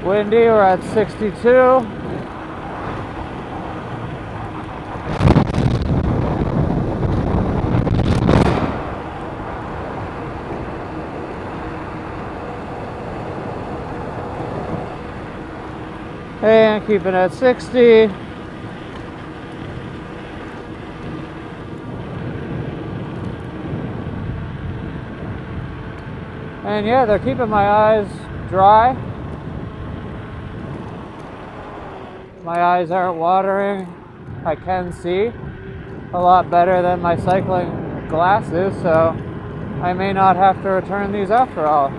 Windy, we're at 62. And keeping at 60. And yeah, they're keeping my eyes dry. My eyes aren't watering. I can see a lot better than my cycling glasses, so I may not have to return these after all.